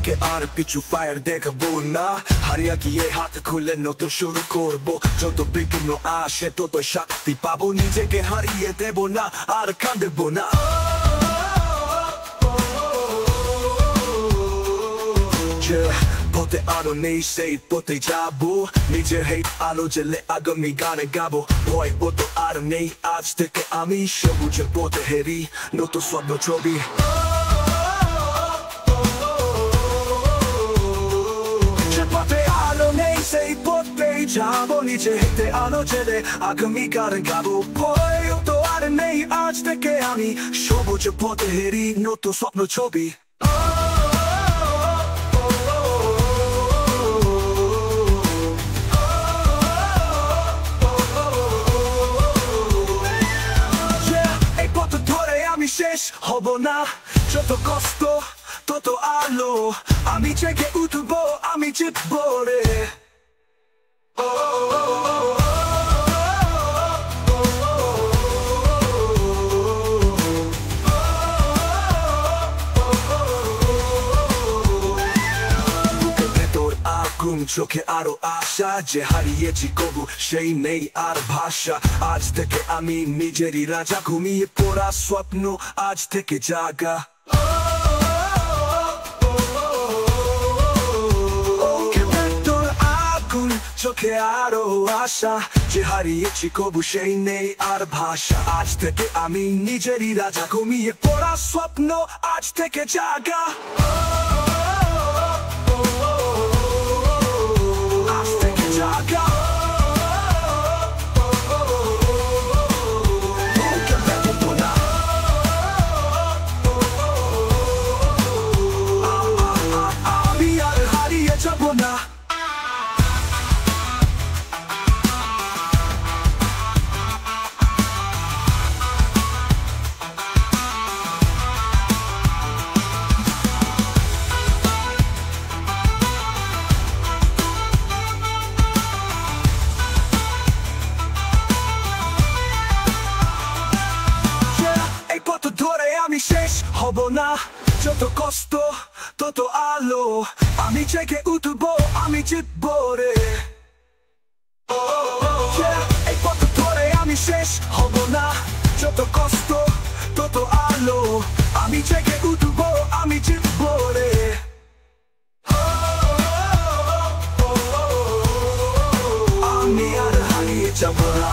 আগে আর পিছু ফায়ার দেখাবো না, হারিয়ে গিয়ে হাত খুলে নতুন শুরু করবো। যত বিঘ্ন আসে ততই শক্তি পাবো, নিজেকে হারিয়ে দেব না আর কাঁদব না। পথে আলো নেই সেই পথে যাবো, নিজের হেট আলো জেলে আগামী গানে গাবো। ভয় বোধ আর নেই, আজ থেকে আমি সবুজের পথে হেরি, নতুন স্বপ্ন ছবি। পথে আলো নেই সেই পথে যাবো, নিজের হেটে আলো জেলে আগামী গানে গাবো। ভয় তো আর নেই, আজ থেকে আমি সবুজের পথে হেরি, নতুন স্বপ্ন ছবি। শেষ হব না, যত কষ্ট তত আলো, আমি জেগে উঠবো, আমি জিতবো রে। বুকের ভেতর আগুন, চোখে আরো আশা, যে হারিয়েছি কবু সেই নেই আর ভাষা। আজ থেকে আমি নিজেরই রাজা, ঘুমিয়ে পড়া স্বপ্ন আজ থেকে জাগা। চোখে আরো আশা, যে হারিয়েছি কবু সেই নেই আর ভাষা। আজ থেকে আমি নিজেরই রাজা, ঘুমিয়ে পড়া স্বপ্ন আজ থেকে জাগা। আজ থেকে জাগা। আমি আর হারিয়ে যাব না। আমি শেষ হব না, যত কষ্ট তত আলো, আমি জেগে উঠবো, আমি জিতবো রে। এই পথ ধরে আমি শেষ হব না, যত কষ্ট তত আলো, আমি জেগে উঠবো, আমি জিতবো রে। আমি আর হারিয়ে যাব না।